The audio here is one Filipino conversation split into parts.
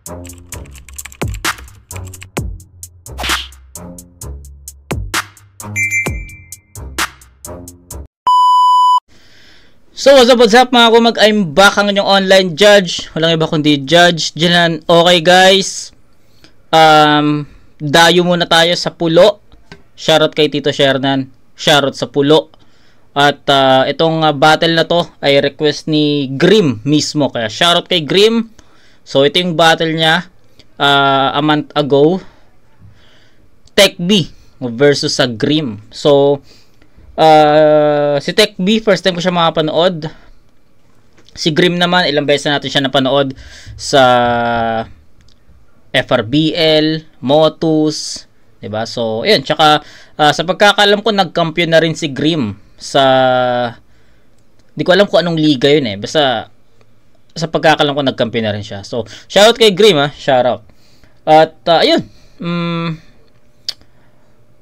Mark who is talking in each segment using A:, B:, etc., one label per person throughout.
A: So what's up mga kumag, I'm back, ang inyong online judge. Walang iba kundi Judge Janan. Okay guys, dayo muna tayo sa pulo. Shoutout kay Tito Shernan, shoutout sa pulo. At itong battle na to ay request ni Grim mismo, kaya shoutout kay Grim. So ito yung battle niya a month ago, Tech B versus sa Grim. So si Tech B, first time ko siya makapanood. Si Grim naman, ilang beses na natin siya napanood sa FRBL, Motus, diba? So, ayun. Tsaka, sa pagkakalam ko, nag-champion na rin si Grim sa, di ko alam kung anong liga yun eh. Basta, sa pagkakalam ko, nag-champion na rin siya. So, shoutout kay Grim ha. Shoutout. At, ayun.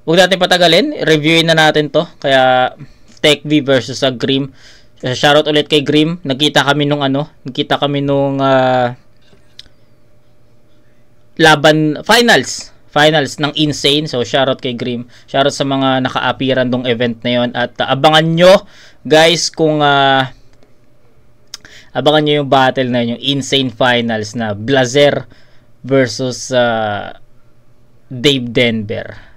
A: Huwag natin patagalin, reviewin na natin to. Kaya Tech V versus Grim. Shoutout ulit kay Grim. Nakita kami nung laban finals ng Insane. So shoutout kay Grim. Shoutout sa mga naka-appearan dong event na yon. At abangan nyo guys kung abangan nyo yung battle na yun, yung Insane finals na Blazer versus Dave Denver.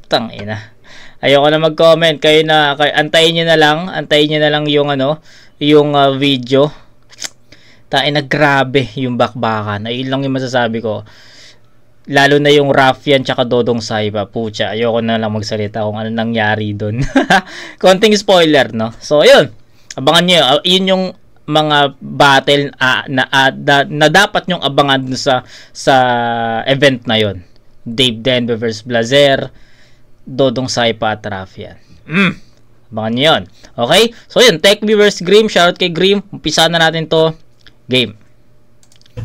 A: Tangina. Ayoko na mag-comment. Antayin niyo na lang yung video. Tain na grabe yung bakbakan. Ayun lang yung masasabi ko. Lalo na yung Raffian tsaka Dodong Saiba. Pucha, ayoko na lang magsalita kung ano nangyari doon. Konting spoiler, no? So, ayun. Abangan niyo. Yun yung mga battle na dapat nyong abangan sa event na yon. Dave Denver vs Blazer, Dodong Saipa at Raffian. Abangan nyo yun. Okay? So yun, Tech B vs Grim. Shoutout kay Grim. Umpisa na natin to. Game.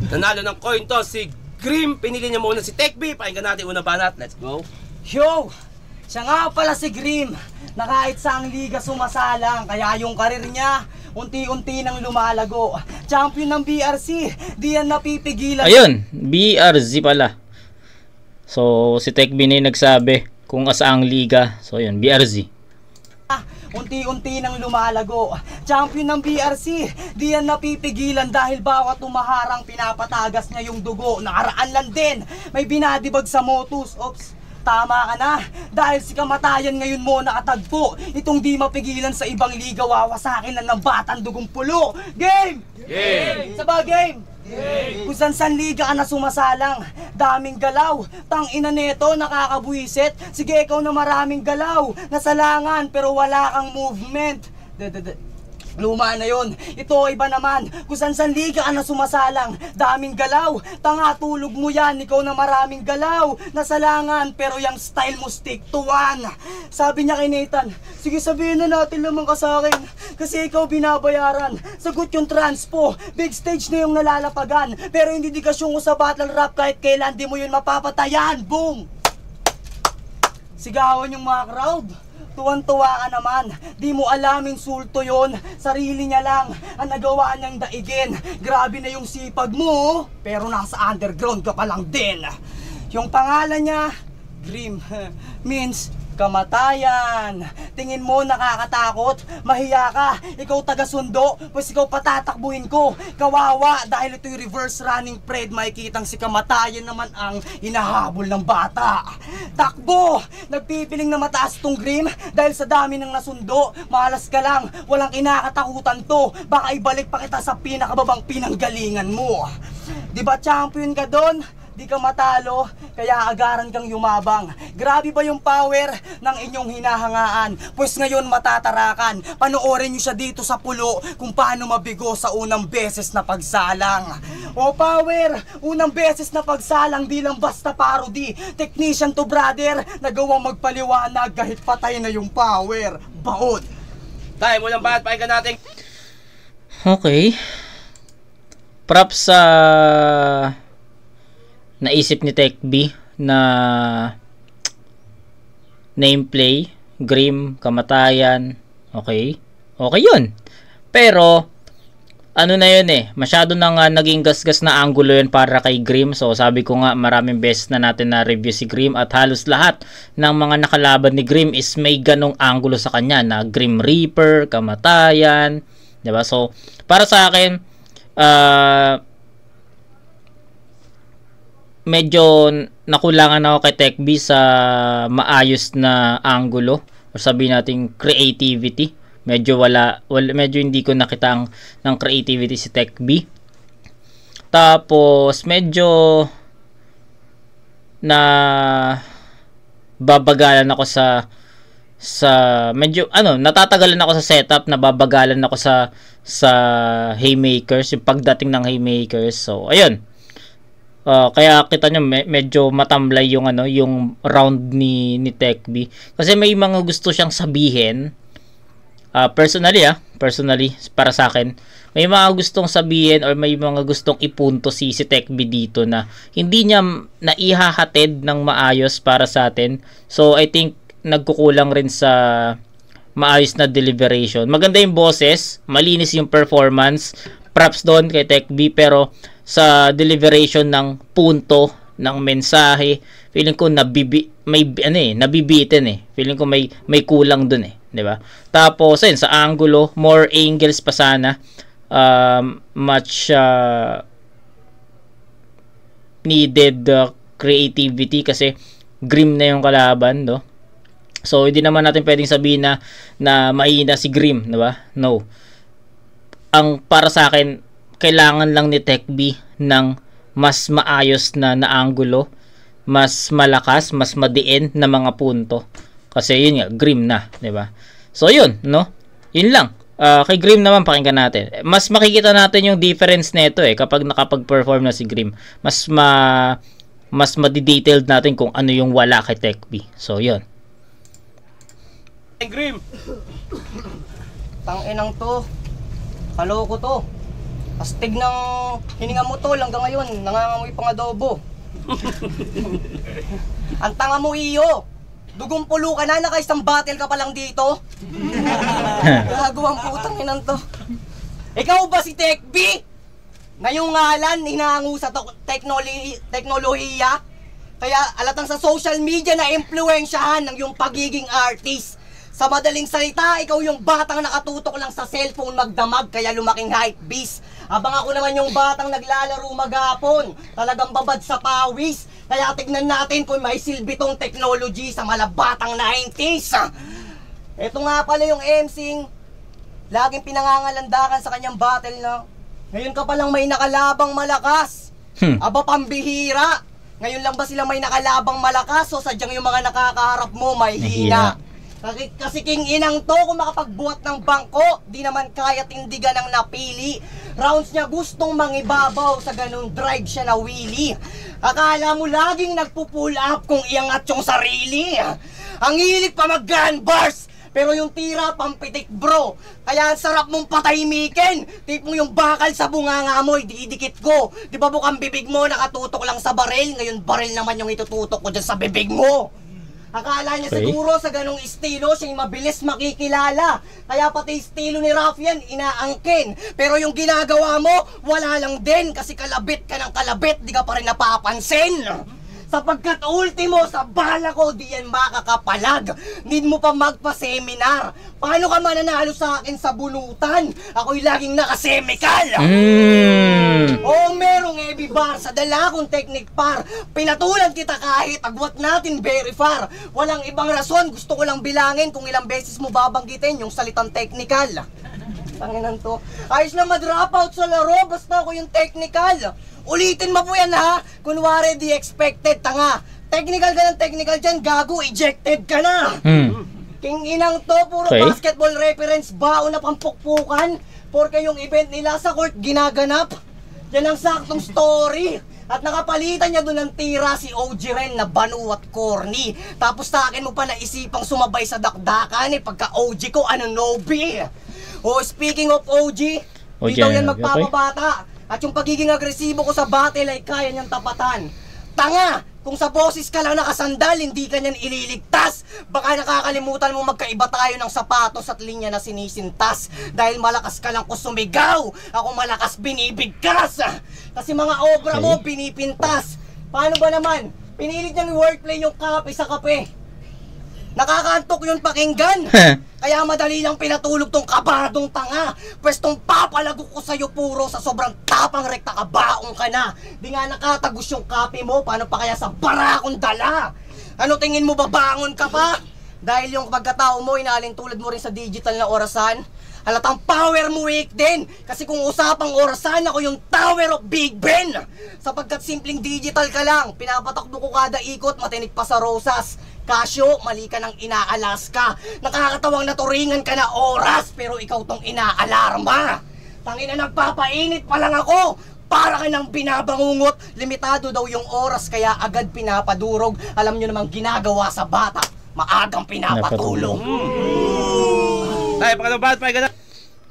B: Nanalo ng coin to si Grim. Pinili niya muna si Tech B. Pakinggan natin unang banat. Let's go.
C: Yo! Siya nga pala si Grim na kahit saang liga sumasalang. Kaya yung karir niya unti-unti nang lumalago. Champion ng BRC. Di yan napipigilan.
A: Ayun, BRZ pala. So si Tech B na yung nagsabi kung asaang liga. So yun, BRZ.
C: Unti-unti nang lumalago. Champion ng BRC. Di yan napipigilan dahil bawat umaharang pinapatagas niya yung dugo. Nakaraan lang din, may binadibag sa Motus. Oops, tama ka na. Dahil si kamatayan ngayon mo nakatagpo. Itong di mapigilan sa ibang liga, wawasakin lang ng batang dugong pulo. Game!
B: Game!
C: Sabah game! Kung san liga ka na sumasalang, daming galaw, tang ina neto, nakakabuisit. Sige, ikaw na maraming galaw, nasalangan pero wala kang movement. Luma na yon. Ito iba naman. Kung san liga ka na sumasalang, daming galaw, tanga tulog mo yan. Ikaw na maraming galaw, nasalangan pero yung style mo stick to one. Sabi niya kay Nathan, sige sabihin na natin naman ka sa akin, kasi ikaw binabayaran. Sagot yung transpo, big stage na yung nalalapagan, pero hindi dedikasyon ko sa battle rap. Kahit kailan di mo yun mapapatayan. Boom! Sigawan yung mga crowd. Tuwan-tuwa ka naman, di mo alam insulto yon. Sarili niya lang ang nagawa niyang daigin. Grabe na yung sipag mo, pero nasa underground ka pa lang din. Yung pangalan niya, Grim, means kamatayan. Tingin mo nakakatakot? Mahiya ka. Ikaw taga-sundo, pues ikaw patatakbuhin ko. Kawawa dahil ito'y reverse running Fred. Makikitang si kamatayan naman ang hinahabol ng bata. Takbo! Nagpipiling na mataas tong Grim dahil sa dami ng nasundo. Malas ka lang, walang kinakatakutan to. Baka ibalik pa kita sa pinakababang pinanggalingan mo. Diba champion ka doon? Di ka matalo, kaya agaran kang yumabang. Grabe ba yung power ng inyong hinahangaan? Pues ngayon matatarakan. Panoorin nyo siya dito sa pulo kung paano mabigo sa unang beses na pagsalang. O power, unang beses na pagsalang di lang basta parody. Technician to brother, nagawang magpaliwanag kahit patay na yung power. Baon.
B: Tayo mo lang ba at pakinggan natin.
A: Okay. Props sa naisip ni Tech B na nameplay, Grim, kamatayan. Okay. Okay yun. Pero ano na yun eh, masyado nang naging gasgas na angulo yun para kay Grim. So sabi ko nga, maraming beses na natin na review si Grim at halos lahat ng mga nakalaban ni Grim is may ganong angulo sa kanya na Grim Reaper, kamatayan, diba? So para sa akin, medyo nakulangan ako kay Techb sa maayos na angulo o sabihin natin creativity. Medyo medyo hindi ko nakita ng creativity si Techb. Tapos medyo na babagalan ako sa medyo natatagalan ako sa setup, nababagalan ako sa haymakers, yung pagdating ng haymakers. So ayun. Kaya kita nyo medyo matamlay yung yung round ni Techb kasi may mga gusto siyang sabihin. Personally para sa akin, may mga gustong sabihin or may mga gustong ipunto si Techb dito na hindi niya naihahatid ng maayos para sa atin. So I think nagkukulang rin sa maayos na deliberation. Maganda yung boses, malinis yung performance, props doon kay Techb, pero sa deliberation ng punto ng mensahe, feeling ko nabibitin eh. Feeling ko may kulang doon eh, 'di ba? Tapos ayun, sa angulo, more angles pa sana. Much needed creativity kasi Grim na yung kalaban, no? So hindi naman natin pwedeng sabihin na mahina si Grim, 'di ba? No. Ang para sa akin, kailangan lang ni Techb ng mas maayos na angulo, mas malakas, mas madiin na mga punto. Kasi yun nga, Grim na, 'di ba? So yun, no? Yun lang. Kay Grim naman pakinggan natin. Mas makikita natin yung difference nito kapag nakapag-perform na si Grim. Mas ma-detailed natin kung ano yung wala kay Techb. So yun.
B: Grim.
C: Tanginang to. Kaloko to. Astig ng hininga mo tol hanggang ngayon, nangangamoy pang adobo. Ang tanga mo iyo. Dugong pulo ka na, naka-isang battle ka pa lang dito. Gagawang putang inang to. Ikaw ba si Techb? Ngayong ngalan, hinahango sa teknolohiya. Kaya alatang sa social media na impluwensyahan ng yung pagiging artist. Sa madaling salita, ikaw yung batang nakatutok lang sa cellphone magdamag kaya lumaking hype beast. Abang ako naman yung batang naglalaro maghapon, talagang babad sa pawis. Kaya tignan natin kung may silbi tong technology sa malabatang 90s. Ito nga pala yung MCing laging pinangangalandakan sa kanyang battle na ngayon ka palang may nakalabang malakas. Aba pambihira. Ngayon lang ba sila may nakalabang malakas o sadyang yung mga nakakaharap mo may hina? Kasi king inang to, kung makapagbuhat ng bangko, di naman kaya tindigan ng napili. Rounds niya gustong mangibabaw, sa ganun drive siya na wheelie. Akala mo laging nagpo-pull up kung iangat yung sarili. Ang hilig pa mag-gun bars, pero yung tira pampitik bro. Kaya ang sarap mong patahimikin. Tipong yung bakal sa bunganga mo, ididikit ko. Di ba bukang bibig mo nakatutok lang sa baril? Ngayon baril naman yung itututok ko dyan sa bibig mo. Akala niya siguro sa ganong estilo siya'y mabilis makikilala. Kaya pati estilo ni Raffian inaangkin. Pero yung ginagawa mo, wala lang din. Kasi kalabit ka ng kalabit, di ka pa rin napapansin. Sapagkat ultimo sa bala ko, di yan makakapalag. Need mo pa magpa-seminar. Paano ka mananalo sa akin sa bunutan? Ako'y laging nakasemikal. Oo, merong heavy bar sa dala kong technique par. Pinatulan kita kahit agwat natin very far. Walang ibang rason, gusto ko lang bilangin kung ilang beses mo babanggitin yung salitang technical. Tanginan to. Ayos na ma-drop out sa laro, basta ako yung technical. Ulitin mo po yan ha. Kunwari di expected, tanga. Technical ka ng technical dyan, gago, ejected ka na. King inang to, puro basketball reference, baon na pampukpukan. Porque yung event nila sa court ginaganap. Yan ang saktong story. At nakapalitan niya doon ng tira si OG Ren na banu at corny. Tapos sa akin mo pa naisipang sumabay sa dakdakan pagka OG ko, ano nobi. Oh, speaking of OG, dito yan magpapabata. At yung pagiging agresibo ko sa battle ay kaya niyang tapatan. Tanga! Kung sa boses ka lang nakasandal, hindi ka niyan ililigtas. Baka nakakalimutan mo magkaiba tayo ng sapatos at linya na sinisintas. Dahil malakas ka lang ko sumigaw, ako malakas binibigkas. Kasi mga obra mo pinipintas. Paano ba naman? Pinilit niyang wordplay yung kape sa kape. Nakakaantok yun pakinggan. Kaya madali lang pinatulog tong kabadong tanga. Pwestong papalago ko sa'yo puro sa sobrang tapang rekta kabaong ka na. Di nga nakatagos yung kape mo, paano pa kaya sa bara akong dala? Ano tingin mo, babangon ka pa? Dahil yung pagkatao mo, inalin tulad mo rin sa digital na orasan. Halatang power mo weak din. Kasi kung usapang orasan, ako yung Tower of Big Ben. Sapagkat simpleng digital ka lang, pinapatakbo ko kada ikot, matinik pa sa rosas. Kasyo, mali ka ng inaalas ka. Nakakatawang naturingan ka na oras, pero ikaw tong inaalarma. Tangina, nagpapainit pa lang ako. Para ka nang binabangungot. Limitado daw yung oras, kaya agad pinapadurog. Alam nyo namang ginagawa sa bata, maagang pinapatulog.
B: Tayo, pakalabat, pakigan na.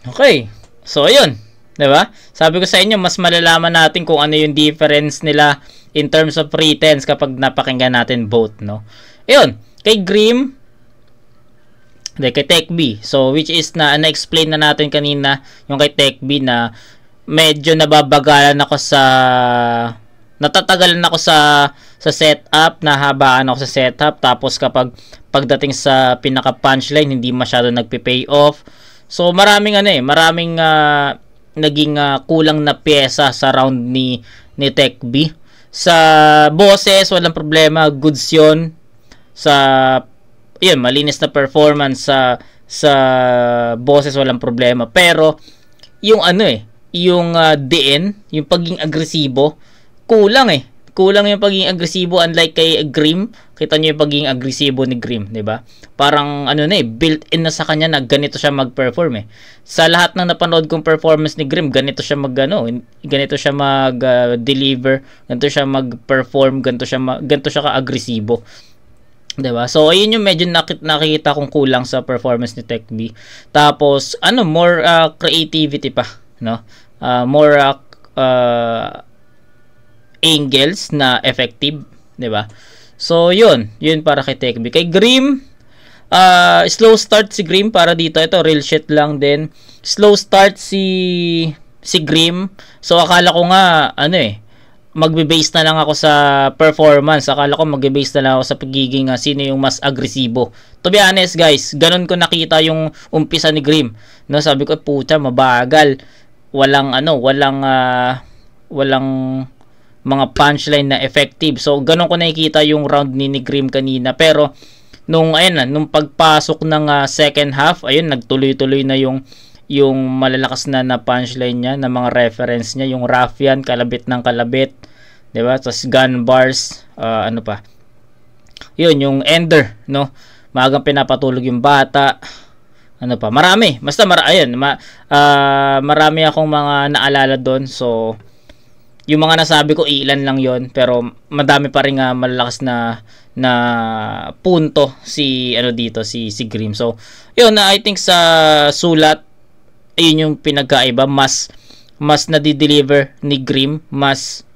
A: Okay. So, ayun. Diba? Sabi ko sa inyo, mas malalaman natin kung ano yung difference nila in terms of pretense kapag napakinggan natin both, no? Ayun, kay Grim, kay Techb. So, which is na-explain na natin kanina yung kay Techb na medyo nababagalan ako natatagalan ako sa setup, nahabaan ako sa setup, tapos pagdating sa pinaka punchline, hindi masyado nagpe-pay off. So, maraming naging kulang na pyesa sa round ni Techb. Sa boses, walang problema, goods yun. Malinis na performance sa boses, walang problema. Pero yung yung DN, yung pagiging agresibo, kulang Kulang yung pagiging agresibo, unlike kay Grim. Kita niyo yung pagiging agresibo ni Grim, 'di ba? Parang built-in na sa kanya na ganito siya mag-perform . Sa lahat ng napanood kong performance ni Grim, ganito siya mag-deliver, ganito siya mag-perform, ganito siya ka-agresibo. Diba? So, ayun yung medyo nakikita kong kulang sa performance ni Techb. Tapos, more creativity pa, no? More angles na effective, diba? So, yun para kay Techb. Kay Grim, slow start si Grim para dito. Ito, real shit lang din. Slow start si Grim. So, akala ko nga, magbe-base na lang ako sa performance. Akala ko magbe-base na lang ako sa pagiging sino yung mas agresibo. To be honest, guys, ganun ko nakita yung umpisa ni Grim. No, sabi ko, puta, mabagal. Walang mga punchline na effective. So, ganun ko nakikita yung round ni Grim kanina. Pero, nung pagpasok ng second half, nagtuloy-tuloy na yung malalakas na punchline niya, na mga reference niya, yung Ruffian, kalabit ng kalabit, diba? Tapos gun bars, yun, yung Ender, no? Maagang pinapatulog yung bata, marami, basta marami akong mga naalala doon. So, yung mga nasabi ko, ilan lang yon, pero madami pa rin malalakas na punto si Grim. So, yun, I think sa sulat, ayun yung pinagkaiba, mas na-deliver ni Grim, mas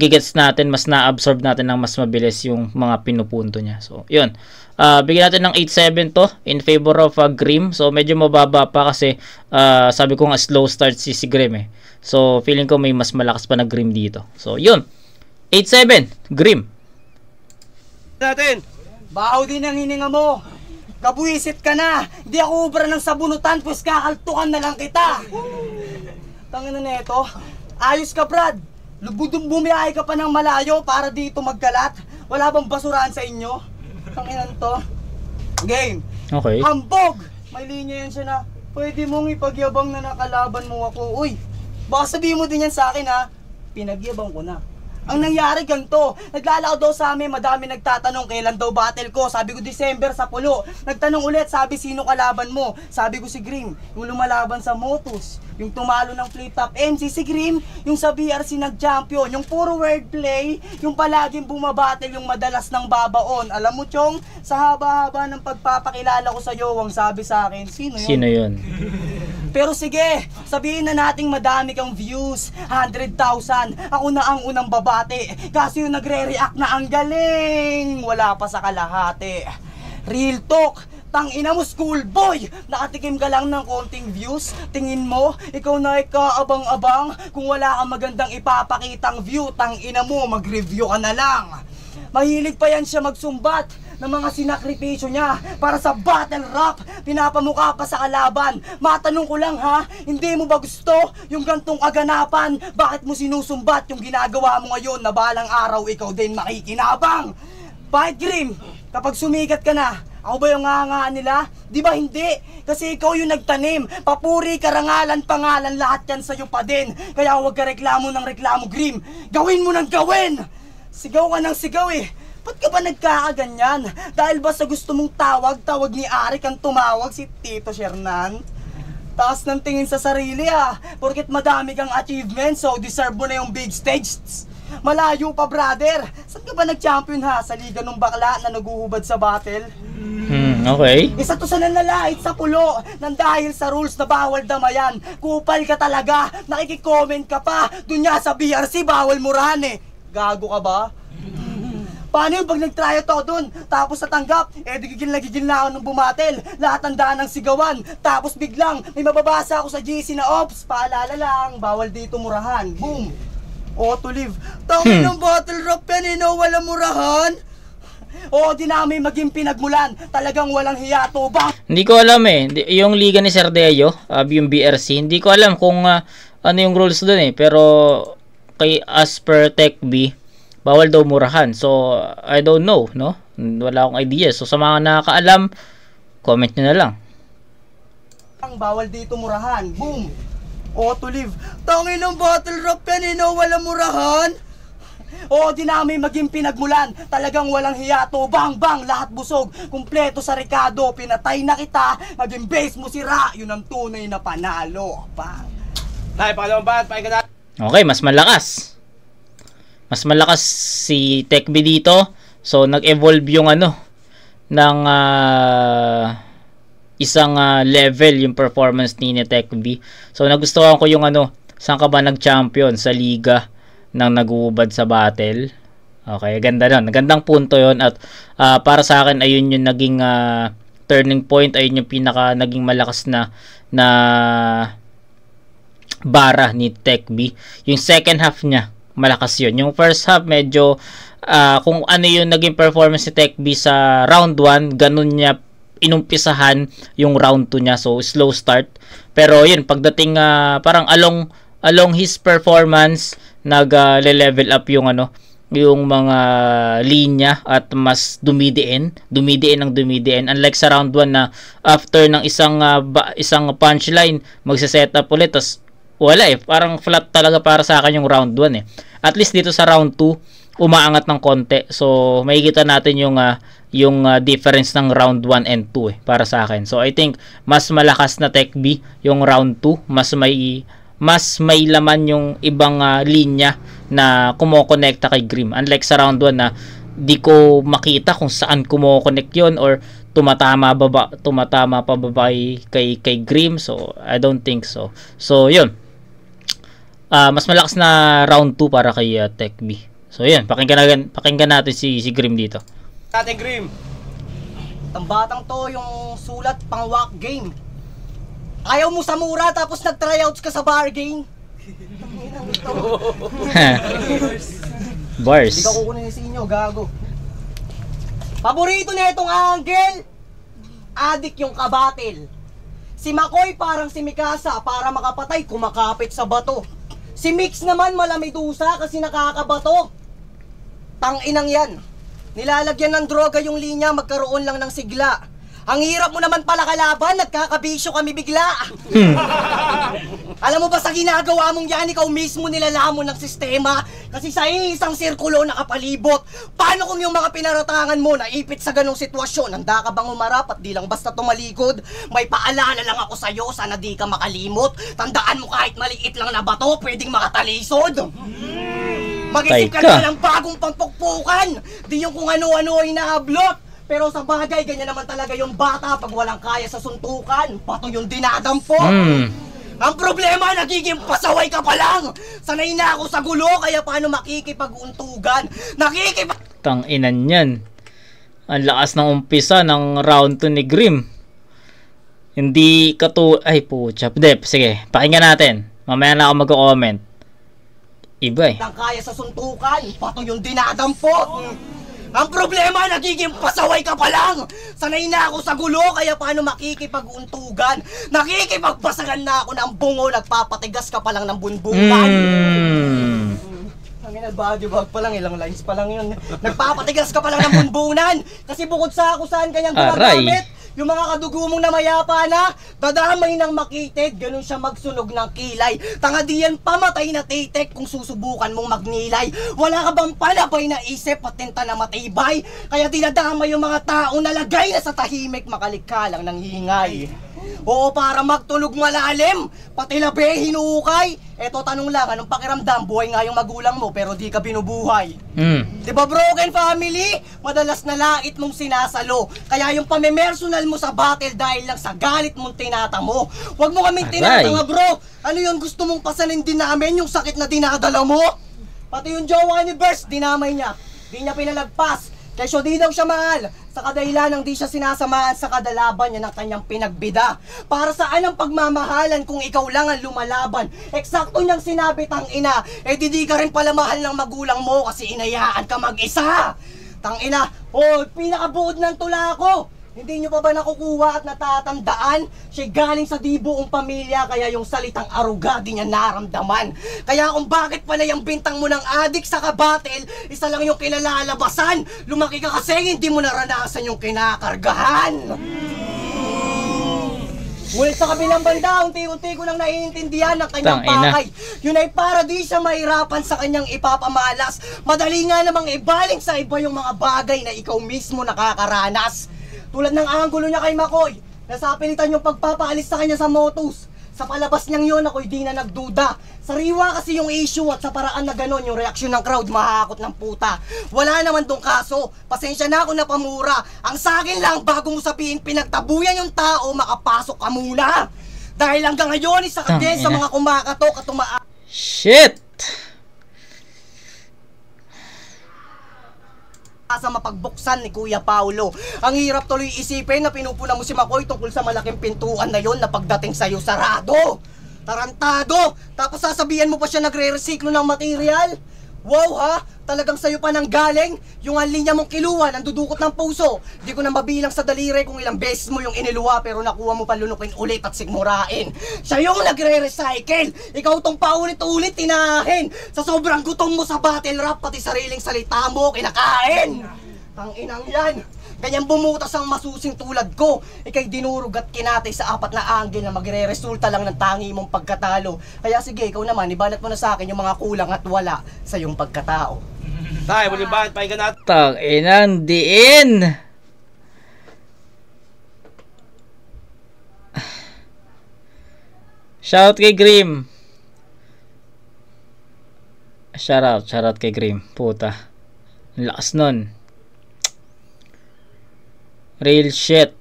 A: gigets natin, mas na-absorb natin ng mas mabilis yung mga pinupunto niya. So, yun. Bigyan natin ng 8-7 to in favor of Grim. So, medyo mababa pa kasi sabi ko nga slow start si Grim . So, feeling ko may mas malakas pa na Grim dito. So, yun. 8-7, Grim.
B: Natin.
C: Bahaw din ang hininga mo. Kabuisit ka na. Hindi ako ubra ng sabunutan, pues kakaltukan na lang kita. Tangina na ito. Ayos ka, Brad. Bumiyahe ka pa ng malayo para dito magkalat. Wala bang basurahan sa inyo? Tanginan to. Game.
A: Okay.
C: Hambog! May linya yan siya na, pwede mong ipagyabang na nakalaban mo ako. Uy, baka sabihin mo din yan sa akin ha. Pinagyabang ko na. Ang nangyari ganito, naglalakad daw sa amin, madami nagtatanong kailan daw battle ko. Sabi ko December sa Pulo. Nagtanong ulit, sabi sino kalaban mo? Sabi ko si Grim, yung lumalaban sa Motus. Yung tumalo ng flip top MC si Grim, yung sa BRC nag-champion. Yung puro wordplay, yung palaging bumabattle, yung madalas ng babaon. Alam mo Chong, sa haba-haba ng pagpapakilala ko sa iyo, ang sabi sa akin, sino yun?
A: Sino yun?
C: Pero sige, sabihin na nating madami kang views, 100,000. Ako na ang unang babate, kasi yung nagre-react na ang galing. Wala pa sa kalahati. Real talk, tangina mo schoolboy, nakatikim ka lang ng konting views. Tingin mo, ikaw na ikaabang-abang. Kung wala kang magandang ipapakitang view, tangina mo, mag-review ka na lang. Mahilig pa yan siya magsumbat ng mga sinakripisyo niya para sa battle rap. Pinapamukha pa sa kalaban. Matanong ko lang ha, hindi mo ba gusto yung gantong kaganapan? Bakit mo sinusumbat yung ginagawa mo ngayon na balang araw ikaw din makikinabang? Bakit Grim? Kapag sumikat ka na, ako ba yung ngangaan nila? Di ba hindi? Kasi ikaw yung nagtanim. Papuri, karangalan, pangalan, lahat yan sa'yo pa din. Kaya huwag ka reklamo ng reklamo, Grim. Gawin mo ng gawin! Sigaw ka ng sigaw eh. Ba't ka ba nagkakaganyan? Dahil ba sa gusto mong tawag ni Arik ang tumawag si Tito Shernan? Taas ng tingin sa sarili ah. Porket madami kang achievements, so deserve mo na yung big stage. Malayo pa brother. Saan ka ba nag-champion ha? Sa liga ng bakla na naguhubad sa battle?
A: Okay.
C: Isa to sa nanlalait sa pulo nang dahil sa rules na bawal damayan. Kupal ka talaga. Nakikicomment ka pa. Dun nga sa BRC bawal murahan eh. Gago ka ba? Paano yung pag nag-try ako doon, tapos natanggap, gigil na ako nung bumatel, lahat ng daan ng sigawan, tapos biglang may mababasa ako sa GC na ops, paalala lang, bawal dito murahan, boom, auto live. Tawin ng battle rap yan wala murahan. O di namin maging pinagmulan, talagang walang hiya to ba?
A: Hindi ko alam eh, yung liga ni Sir Deo, yung BRC, hindi ko alam kung ano yung rules doon eh, pero kay as per TechB, bawal daw murahan. So, I don't know, no? Wala akong idea. So, sa mga nakakaalam, comment nyo na lang.
C: Ang bawal dito murahan. Boom! Auto live. Tangin ng battle rap yan wala murahan. O di namin maging pinagmulan. Talagang walang hiya to. Bang bang, lahat busog. Kumpleto sa Ricardo. Pinatay na kita. Maging base mo sira. Yun ang tunay na panalo. Bang.
B: Tay, pangalawang bat, pahinga natin.
A: Okay, mas malakas. Mas malakas si TechB dito. So, nag-evolve yung ng isang level yung performance ni TechB. So, nagustuhan ko yung saan ka ba nag-champion sa liga ng nag-uubad sa battle. Okay, ganda nun. Gandang punto yon. At para sa akin, ayun yung naging turning point. Ayun yung pinaka naging malakas na bara ni TechB. Yung second half niya, malakas yun. Yung first half, medyo kung ano yung naging performance ni TechB sa round 1, ganun niya inumpisahan yung round 2 niya. So, slow start. Pero yun, pagdating parang along his performance, nag-level up yung yung mga linya at mas dumidiin ang dumidiin. Unlike sa round 1 na after ng isang punchline, magse-set up ulit, tas wala eh, parang flat talaga para sa akin yung round 1 eh. At least dito sa round 2, umaangat ng konti. So, makikita natin yung difference ng round 1 and 2 eh, para sa akin. So, I think mas malakas na TechB yung round 2, mas may laman yung ibang linya na kumokonekta kay Grim. Unlike sa round 1 na di ko makita kung saan kumokonek yun or tumatama pa ba kay Grim. So, I don't think so. So, yun. Mas malakas na round 2 para kay TechB. So, yun. Pakinggan natin si Grim dito.
B: Ate Grim.
C: Tambatang to yung sulat pang walk game. Ayaw mo sa mura tapos nag-tryouts ka sa bar game.
A: Bars.
C: Hindi ka kukunin sa inyo, gago. Paborito na itong angle. Adik yung kabatil. Si Makoy parang si Mikasa, para makapatay kumakapit sa bato. Si Mix naman malamidusa kasi nakakabato. Tanginang yan. Nilalagyan ng droga yung linya, magkaroon lang ng sigla. Ang hirap mo naman pala kalaban, nagkakabisyo kami bigla. Alam mo ba sa ginagawa mong yan, ikaw mismo nilalamon ng sistema? Kasi sa isang sirkulo nakapalibot. Paano kung yung mga pinaratangan mo naipit sa ganong sitwasyon? Handa ka bang umarap at di lang basta tumalikod? May paalala lang ako sa'yo, sana di ka makalimot. Tandaan mo kahit maliit lang na bato, pwedeng makatalisod. Mag-isip ka na ng bagong pampukpukan. Di yung kung ano-ano ay naablot. Pero sa bagay, ganyan naman talaga yung bata pag walang kaya sa suntukan. Pato yung dinadampo. Ang problema, nagiging pasaway ka pa lang. Sanay na ako sa gulo, kaya paano makikipag-untugan?
A: Tang-inan yan. Ang lakas ng umpisa ng round 2 ni Grim. Hindi ay pucha. Hindi, sige, pakinggan natin. Mamaya na ako mag-comment. Iba eh.
C: Nang kaya sa suntukan, pato yung dinadampot. Ang problema, nagiging pasaway ka pa lang. Sanay na ako sa gulo, kaya paano makikipag-untugan? Nakikipagbasagan na ako ng bungo, nagpapatigas ka pa lang ng bunbukan. Ang body bag pa lang, ilang lines pa lang yun. Nagpapatigas ka pa lang ng bunbunan. Kasi bukod sa kung saan kanyang gumagamit, yung mga kadugo mong namayapa na, dadamay ng makitig, ganun siya magsunog ng kilay. Tanga diyan pamatay na titik kung susubukan mong magnilay. Wala ka bang palabay na isip at tinta na matibay? Kaya dinadamay yung mga tao na lagay na sa tahimik, makalikha lang ng hingay. Oo, para magtunog malalim, pati labi hinuukay. Eto, tanong lang, anong pakiramdam? Buhay nga yung magulang mo pero di ka binubuhay. Diba broken family? Madalas na lait mong sinasalo. Kaya yung pamemersonal mo sa battle dahil lang sa galit mong tinatamo. Huwag mo kaming tinatanga bro. Ano yun, gusto mong pasanin din namin yung sakit na dinadala mo? Pati yung jowa ni Burst, dinamay niya. Di niya pinalagpas. Kesyo di daw siya mahal. Sa kadahilan ng di siya sinasamahan sa kadalaban niya ng kanyang pinagbida. Para saan ang pagmamahalan kung ikaw lang ang lumalaban? Eksakto niyang sinabi, tangina. Di ka rin pala mahal ng magulang mo kasi inayaan ka mag-isa. Tangina, pinakabuod ng tula ko. Hindi nyo pa ba nakukuha at natatandaan? Siya galing sa di buong pamilya, kaya yung salitang aruga di niya naramdaman. Kaya kung bakit pala yung bintang mo ng adik sa kabatil, isa lang yung kilalalabasan. Lumaki ka kasi hindi mo naranasan yung kinakargahan. Ngunit sa kabilang banda, unti-unti ko nang naiintindihan ng kanyang pakay. Yun ay para di siya mahirapan sa kanyang ipapamalas. Madali nga namang ibaling sa iba yung mga bagay na ikaw mismo nakakaranas. Tulad ng anggulo niya kay Makoy, nasapilitan yung pagpapaalis sa kanya sa Motus. Sa palabas niyang yun, ako'y di na nagduda. Sariwa kasi yung issue at sa paraan na ganon, yung reaksyon ng crowd, mahakot ng puta. Wala naman dong kaso, pasensya na ako na pamura. Ang sakin lang, bago mo sabihin pinagtabuyan yung tao, makapasok ka muna. Dahil hanggang ngayon, isa ka din sa mga kumakatok at
A: Shit!
C: sa mapagbuksan ni Kuya Paulo. Ang hirap tuloy isipin na pinupuna mo si Makoy tungkol sa malaking pintuan na yon na pagdating sa'yo sarado. Tarantado! Tapos sasabihan mo pa siya nagre-resiklo ng material? Wow ha? Talagang sa'yo pa nang galing? Yung ang linya mong kiluwa, nandudukot ng puso. Di ko na mabilang sa daliri kung ilang beses mo yung iniluwa pero nakuha mo pa lunukin ulit at sigmurain. Siya yung nagre-recycle. Ikaw tong paulit-ulit tinahin. Sa sobrang gutom mo sa battle rap, pati sariling salita mo kinakain. Tanginang yan. Ganyan bumutas ang masusing tulad ko. Ika'y dinurog at kinatay sa apat na angle na magre-resulta lang ng tangi mong pagkatalo. Kaya sige, ikaw naman, ibanat mo na sa akin yung mga kulang at wala sa iyong pagkatao.
B: Tay, muli ba? Pahinga natin.
A: Tang-inang diin! Shout kay Grim. Shout out kay Grim. Puta. Ang lakas nun. Real shit.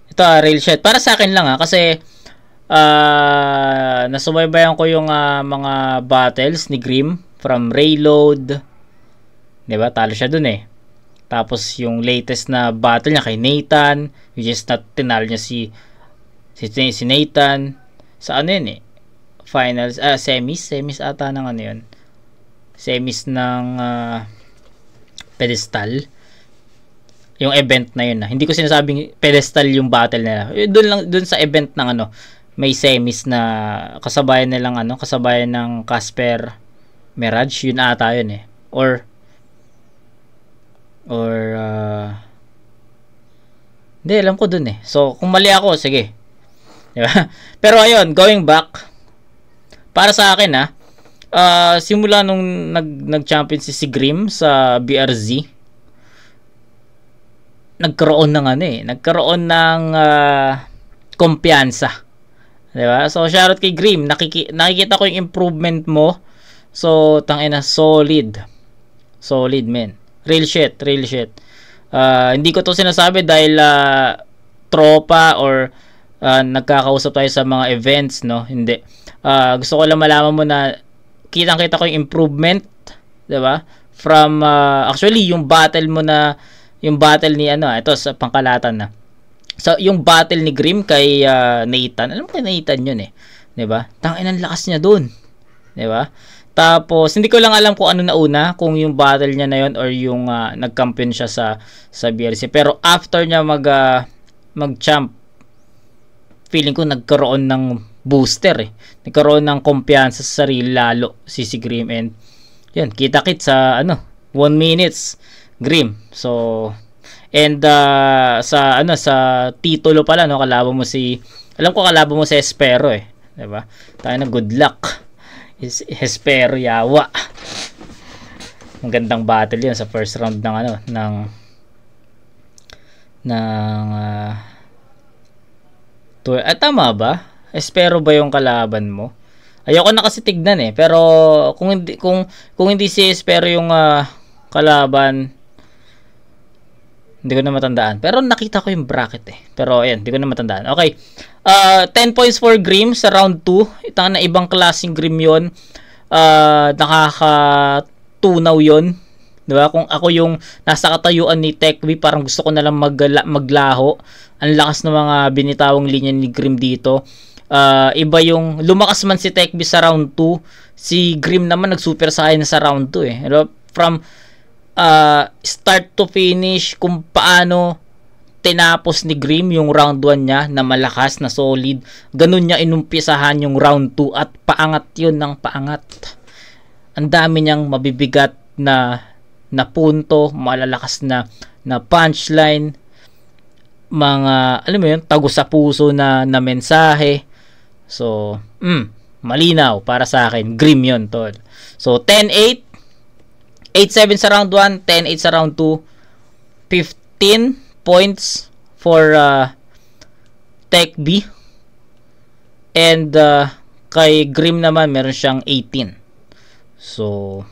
A: Ito real shit. Para sa akin lang kasi nasubaybayan ko yung mga battles ni Grim from Rayload. 'Di ba? Talo siya dun eh. Tapos yung latest na battle niya kay Nathan, which is tinalo niya si Nathan sa ano yun eh. Finals, semis ata ng ano yun. Semis ng pedestal. Yung event na yun hindi ko sinasabing pedestal yung battle nila. Doon sa event ng may semis na kasabayan ng Casper Mirage, yun ata yun eh. Or hindi, alam ko dun eh. So, kung mali ako, sige. Diba? Pero ayun, going back, para sa akin simula nung nag-champion si Grim sa BRZ, nagkaroon ng kumpiyansa. Diba? So, shoutout kay Grim. Nakikita ko yung improvement mo. So, tangina, solid. Solid, man. Real shit. Hindi ko to sinasabi dahil tropa or nagkakausap tayo sa mga events, no? Hindi. Gusto ko lang malaman mo na kitang-kita ko yung improvement, 'di ba? From actually yung battle mo na yung battle ni ito sa pangkalatan na. So yung battle ni Grim kay Nathan. Alam mo kay Nathan yun 'di ba? Tangina ang lakas niya doon. 'Di ba? Tapos hindi ko lang alam kung ano na una, kung yung battle niya na yon or yung nag-champion siya sa BLC. Pero after niya mag-champ, feeling ko nagkaroon ng booster Nagkaroon ng kumpiyansa sa sarili lalo si Grim, and yan, kita-kit sa 1 minutes Grim. So and sa titulo pala, no, kalaban mo kalaban mo si Espero 'di ba? Tayo na good luck. Espero yawa. Ang gandang battle 'yun sa first round ng tama ba? Espero ba yung kalaban mo? Ayoko na kasi tignan pero kung hindi si Espero yung kalaban, hindi ko na matandaan. Pero nakita ko yung bracket Pero ayan, hindi ko na matandaan. Okay. 10 points for Grim sa round 2. Itang na ibang klaseng Grim 'yon. Nakakatunaw 'yon. 'Di ba? Kung ako yung nasa katayuan ni Techby, parang gusto ko na lang maglaho. Ang lakas ng mga binitawang linya ni Grim dito. Iba yung lumakas man si Techby sa round 2, si Grim naman nag-super saiyan sa round 2 Diba? From start to finish, kung paano tinapos ni Grim yung round 1 niya na malakas, na solid, ganun niya inumpisahan yung round 2 at paangat yun ng paangat. Ang dami niyang mabibigat na punto, malalakas na punchline, mga alam mo yun, tago sa puso na mensahe. So malinaw para sa akin, Grim yun, tol. So 10-8, 8-7 sa round 1, 10-8 sa round 2, 15 points for Techby, and kay Grim naman meron siyang 18. So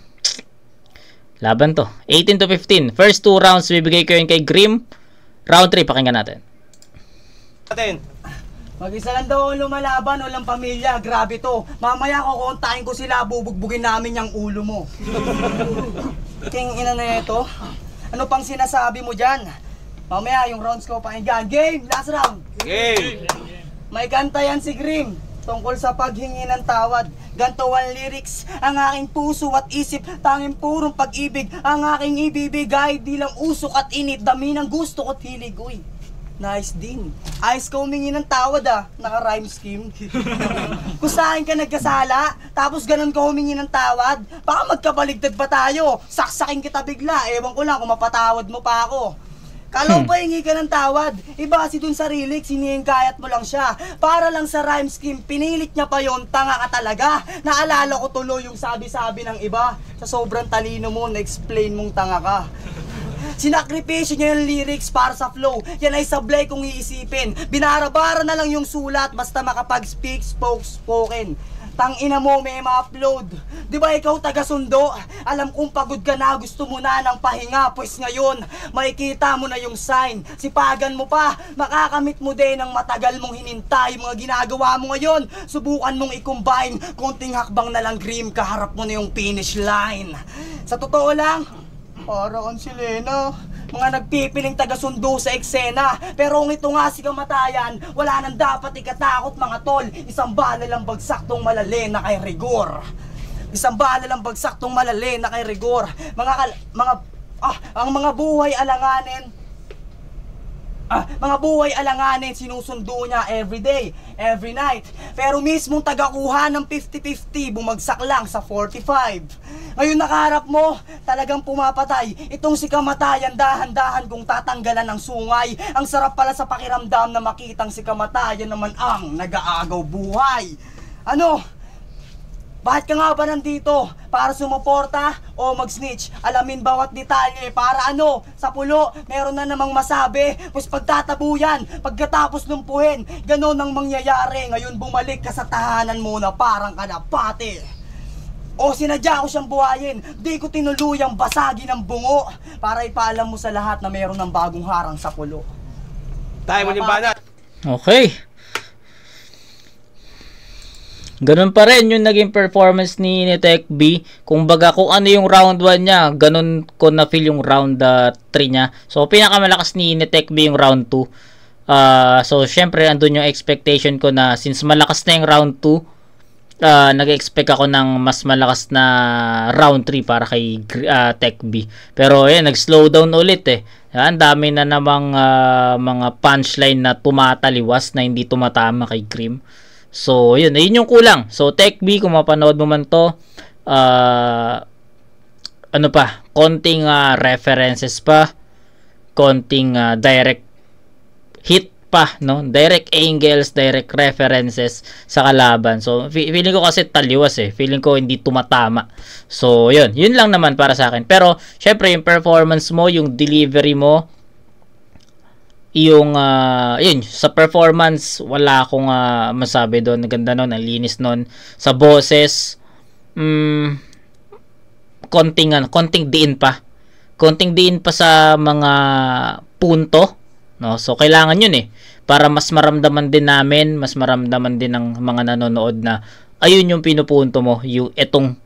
A: laban to, 18 to 15. First 2 rounds bibigay ko yun kay Grim. Round 3 pakinggan natin.
C: Mag-isa lang daw lumalaban, walang pamilya, grabe to. Mamaya kukontahin ko sila, bubugbugin namin yung ulo mo. King ina na ito. Ano pang sinasabi mo dyan? Mamaya yung rounds ko pakinggan. Game! Last round!
B: Game!
C: May kanta yan si Grim tungkol sa paghingi ng tawad. Ganto ang lyrics, ang aking puso at isip, tanging purong pag-ibig, ang aking ibibigay, di lang usok at init, dami ng gusto ko't hilig. Uy, nice din. Ayos ka humingi ng tawad naka-rhyme scheme. Kung saan ka nagkasala, tapos ganun ka humingi ng tawad, baka magkabaligtad pa tayo, saksakin kita bigla, ewan ko lang kung mapatawad mo pa ako. Kala mo ba hingi ka ng tawad? Iba kasi dun sa lyrics, hinihingkayat mo lang siya. Para lang sa rhyme scheme, pinilit niya pa yon, tanga ka talaga. Naalala ko tuloy yung sabi-sabi ng iba. Sa sobrang talino mo, na-explain mong tanga ka. Sinakripisyo niya yung lyrics para sa flow. Yan ay sablay kung iisipin. Binarabara na lang yung sulat, basta makapag-speak, spoken. Tangina mo, may ma-upload. Di ba ikaw taga-sundo? Alam kong pagod ka na, gusto mo na ng pahinga. Pues ngayon, makikita mo na yung sign. Sipagan mo pa, makakamit mo din ang matagal mong hinintay. Mga ginagawa mo ngayon, subukan mong i-combine. Konting hakbang na lang, Grim, kaharap mo na yung finish line. Sa totoo lang, parang si Lena, mga nagpipiling taga-sundo sa eksena. Pero kung ito nga si kamatayan, wala nang dapat ikatakot mga tol. Isang bala lang bagsak tong malali na kay rigor. Isang bala lang bagsak tong malali na kay rigor. Ang mga buhay alanganin, mga buhay alanganin, sinusundo niya everyday, every night. Pero mismong tagakuha ng 50-50, bumagsak lang sa 45. Ngayon nakaharap mo, talagang pumapatay. Itong si kamatayan, dahan-dahan kung tatanggalan ng sungay. Ang sarap pala sa pakiramdam na makitang si kamatayan naman ang nag-aagaw buhay. Ano? Bakit ka nga ba nandito? Para sumuporta o mag-snitch? Alamin bawat detalye para ano? Sa pulo, meron na namang masabi. Pues pagtatabuyan, pagkatapos lumpuhin, ganon ang mangyayari. Ngayon bumalik ka sa tahanan mo na parang kanapati. O sinadya ko siyang buhayin, di ko tinuluyang basagin ang bungo para ipaalam mo sa lahat na meron ng bagong harang sa pulo.
B: Tayo mo yung banat.
A: Okay. ganun pa rin yung naging performance ni Tech B. Kung baga kung ano yung round 1 niya, ganun ko na feel yung round 3 niya. So pinakamalakas ni Tech B yung round 2. So syempre andun yung expectation ko na since malakas na yung round 2, nag-expect ako ng mas malakas na round 3 para kay Tech B. Pero ayan, nag-slow down ulit eh. Ang dami na namang mga punchline na tumataliwas na hindi tumatama kay Grim. So, yun yung kulang. So, Tech B, kung mapanood mo man to, ano pa, konting references pa, konting direct hit pa, no? Direct angles, direct references sa kalaban. So, feeling ko kasi taliwas eh. Feeling ko hindi tumatama. So, yun lang naman para sa akin. Pero, syempre, yung performance mo, yung delivery mo, yung yun, sa performance wala akong masabi doon. Ganda noon, ang linis noon. Sa boses konting diin pa sa mga punto, no? So kailangan yun eh para mas maramdaman din namin, mas maramdaman din ng mga nanonood na ayun yung pinupunto mo, yung etong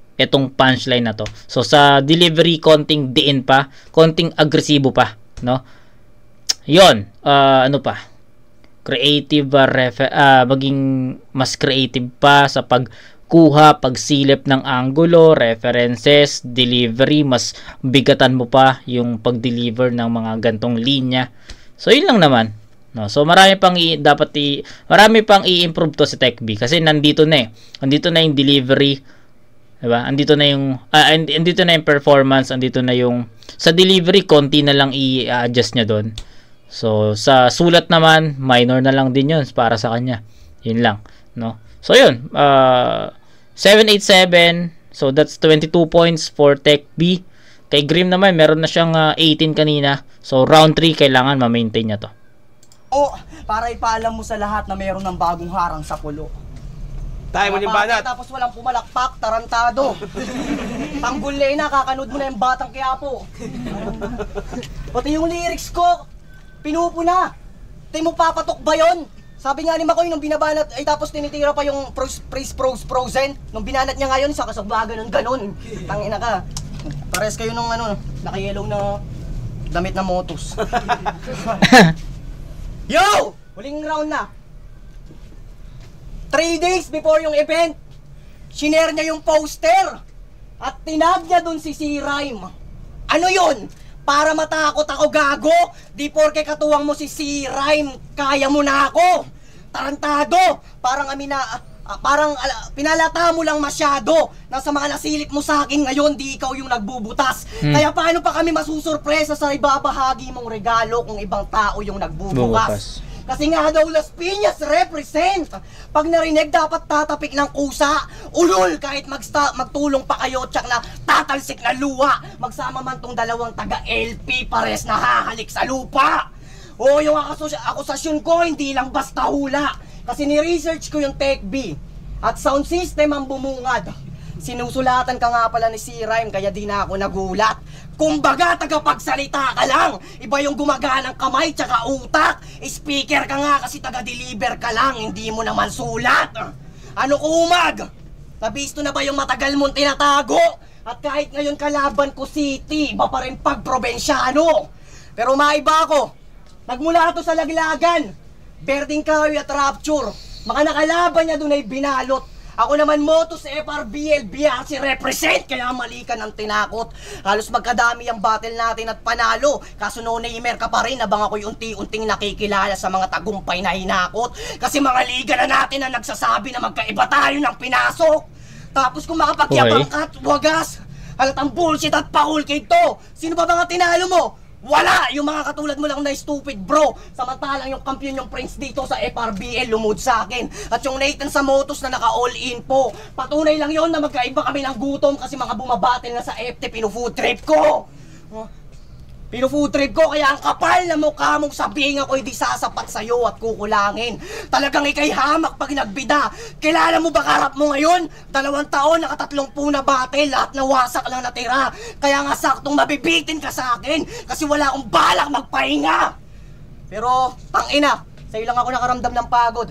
A: punchline na to. So sa delivery, konting diin pa, konting agresibo pa, no? Yon, ano pa? Creative, maging mas creative pa sa pagkuha, pagsilip ng angulo, references, delivery, mas bigatan mo pa yung pag-deliver ng mga gantong linya. So, yun lang naman. No? So, marami pang i-improve to sa Tech B kasi nandito na eh. Nandito na yung delivery, diba? Andito na yung performance, andito na yung sa delivery, konti na lang i-adjust niya doon. So, sa sulat naman, minor na lang din yun para sa kanya. Yun lang, no? So, yun. 787. So, that's 22 points for Tech B. Kay Grim naman, meron na siyang 18 kanina. So, round 3, kailangan ma-maintain niya to.
C: Para ipaalam mo sa lahat na meron ng bagong harang sa pulo.
B: Tayo mo yung banat.
C: Tapos walang pumalakpak, tarantado. Tanggol na, kakanood mo na yung Batang Quiapo. Pati yung lyrics ko, pinupuna. Tayo mo papatok ba yun? Sabi nga ni Makoy nung binabanat, ay tapos tinitira pa yung frozen. Nung binanat niya ngayon, sa kasagbaga ng ganun. Tangina ka. Pares kayo nung naka-yellow na damit na motos. Yo! Huling round na. 3 days before yung event, shinare niya yung poster. At tinag niya dun si C-Rhyme. Ano yun? Para matakot ako, gago. Di porke katuwang mo si C-Rhyme, kaya mo na ako. Tarantado. Parang pinalata mo lang masyado na sa mga nasilip mo sa akin ngayon, di ikaw yung nagbubutas. Kaya paano pa kami masusurpresa sa ibabahagi mong regalo kung ibang tao yung nagbubukas? Kasi nga daw Las Piñas represent. Pag narinig, dapat tatapik ng kusa. Ulol, kahit magtulong pa kayo, tsak na tatalsik na luwa. Magsama man tong dalawang taga-LP, pares na hahalik sa lupa. O yung akusasyon ko, hindi lang basta hula. Kasi ni-research ko yung Tech B. At sound system ang bumungad. Sinusulatan ka nga pala ni C-Rhyme, kaya di na ako nagulat. Kumbaga, tagapagsalita ka lang. Iba yung gumagana ng kamay tsaka utak. Speaker ka nga kasi taga-deliver ka lang, hindi mo naman sulat. Ano kumag? Nabisto na ba yung matagal mong tinatago? At kahit ngayon kalaban ko city, iba pa rin pag probinsyano. Pero maiba ako. Nagmula to sa laglagan. Berding Kahoy at Rapture. Mga nakalaban niya doon ay binalot. Ako naman Motos FRBL BRC represent, kaya mali ka ng tinakot. Halos magkadami ang battle natin at panalo. Kaso no Neymar ka pa rin, abang ako'y unti-unting nakikilala sa mga tagumpay na hinakot. Kasi mga liga na natin na nagsasabi na magkaiba tayo ng pinasok. Tapos kung makapagyabang ka at wagas, halatang bullshit at paulkid to. Sino ba mga tinalo mo? Wala! Yung mga katulad mo lang na stupid bro. Samantalang yung kampiyon yung Prince dito sa FRBL lumod sa akin. At yung Nathan sa Motos na naka all in po. Patunay lang yon na magkaiba kami ng gutom kasi mga bumabatil na sa FT pinu-food trip ko. Pinu-food trip ko kaya ang kapal na mukha mong sabihin ako hindi sasapat sa'yo at kukulangin. Talagang ikay hamak pag nagbida. Kilala mo ba karap mo ngayon? 2 taon, naka-30 na battle, lahat na wasak lang natira. Kaya nga saktong mabibitin ka sa akin kasi wala akong balak magpahinga. Pero, tangina, sa'yo lang ako nakaramdam ng pagod.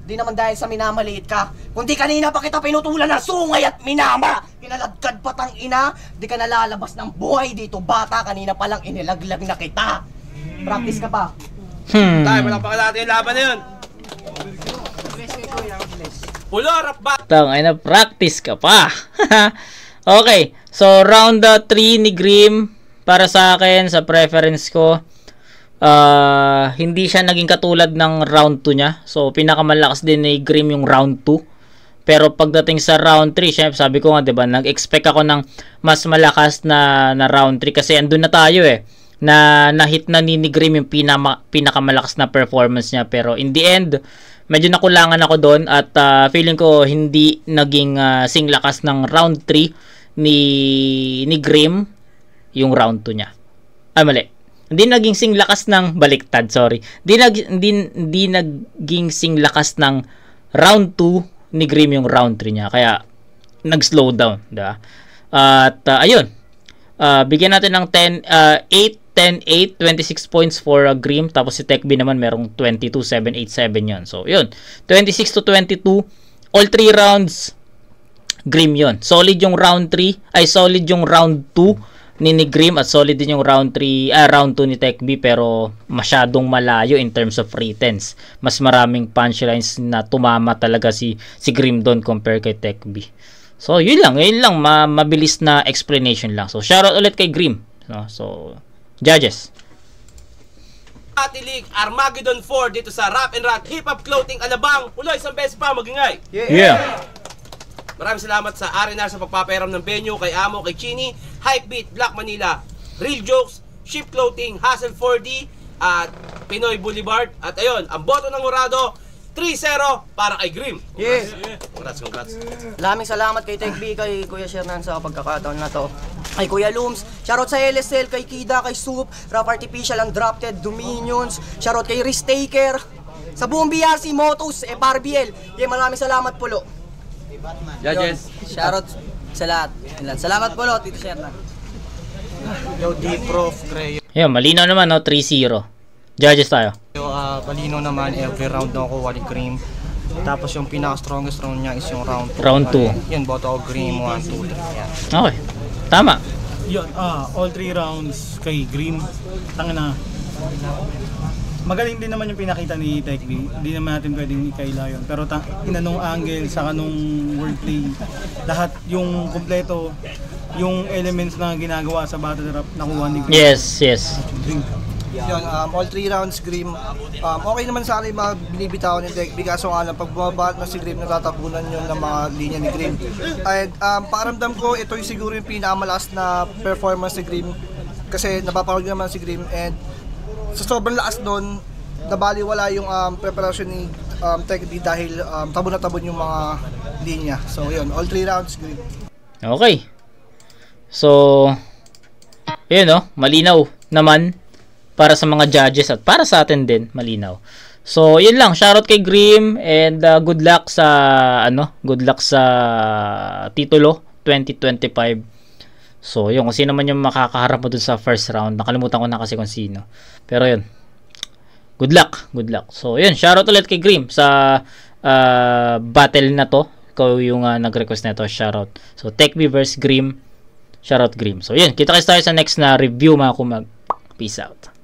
C: Di naman dahil sa minamaliit ka, kundi kanina pa kita pinutulan ng sungay at minama. Kinaladkad pa tang ina, di ka nalalabas ng buhay dito bata, kanina pa lang inilaglag na kita. Practice ka pa.
B: Tayo, palakpakan natin yung laban na yun. Pulo, rap back.
A: Ay na, practice ka pa. Okay, so round 3 ni Grim, para sa akin, sa preference ko, hindi siya naging katulad ng round 2 niya. So, pinakamalakas din ni Grim yung round 2. Pero pagdating sa round 3, syempre, sabi ko nga, diba, nag-expect ako ng mas malakas na round 3 kasi andun na tayo na hit na ni Grim yung pinakamalakas na performance niya. Pero in the end, medyo nakulangan ako doon at feeling ko hindi naging singlakas ng round 3 ni Grim yung round 2 niya. Mali. Hindi naging singlakas ng baliktad, sorry. Hindi naging singlakas ng round 2 ni Grim yung round 3 niya. Kaya nag-slow down, diba? At ayun. Bigyan natin ng 10-8, 26 points for Grim. Tapos si Techb naman merong 22-7-8-7 yun. So, yun. 26-22. All 3 rounds, Grim yun. Solid yung round 3. Ay, solid yung round 2 ni Grim. At solid din yung round 2 ni Techb. Pero masyadong malayo in terms of returns. Mas maraming punchlines na tumama talaga si Grim doon compare kay Techb. So, yun lang. Mabilis na explanation lang. So, shoutout ulit kay Grim. So, judges.
B: Atilig Armageddon 4 dito sa Rap and Rock Hip Hop Clothing Alabang. Ulo, isang beses pa magingay.
A: Yeah.
B: Maraming salamat sa Arenar sa pagpapahiram ng venue, kay Amo, kay Chini, Hypebeat, Black Manila, Real Jokes, Ship Clothing, Hustle 4D, at Pinoy Boulevard. At ayun, ang boto ng Urado, 3-0 para kay Grim. Congrats.
C: Maraming salamat kay Techb, kay Kuya Shernan sa pagkakataon na to. Kay Kuya Looms, shoutout sa LSL, kay Kida, kay Soup, Rap Artificial, Undrafted, Dominions, shoutout kay Risk Taker, sa buong BRC, Motos, FRBL. Maraming salamat pulo.
B: Judges.
C: Shoutout sa lahat. Salamat pulo, Tito Shernan.
D: Yo, D-Prof, Crayo.
A: Ayun, malinaw naman, 3-0. Judges tayo.
D: Malino naman, every round na ako wali Grim. Tapos yung pinaka-strongest round niya is yung round 2.
A: Round 2.
D: Yun, boto ako Grim, 1, 2, 3. Yan.
A: Okay. Tama.
E: Yun, all 3 rounds kay Grim. Tangina. Magaling din naman yung pinakita ni Techb. Hindi naman natin pwedeng ikaila yun. Pero inanong angle, saka nung wordplay, lahat yung kumpleto, yung elements na ginagawa sa battle rap, nakuha ni Grim.
A: Yes.
E: Grim.
D: Yun, all 3 rounds Grim. Okay naman sa akin mga binibitaw ni Techb. Kaso nga lang, pag bumabat na si Grim, natatapunan yun ng mga linya ni Grim. And pakiramdam ko, ito yung siguro yung pinakamalakas na performance ni Grim. Kasi napapanood naman si Grim. And sa sobrang lakas doon, nabaliwala yung preparation ni Techb dahil tabon na tabon yung mga linya. So yun, all 3 rounds Grim.
A: Okay. So, yun malinaw naman para sa mga judges at para sa atin din, malinaw. So, yun lang. Shoutout kay Grim and good luck sa titulo 2025. So, yun, kung sino man yung makakaharap mo dun sa first round. Nakalimutan ko na kasi kung sino. Pero yun, good luck. So, yun, shoutout ulit kay Grim sa battle na to. Ikaw yung nag-request na to, shoutout. So, Techb vs Grim, shoutout Grim. So, yun, kita-kits tayo sa next na review mga kumag. Peace out.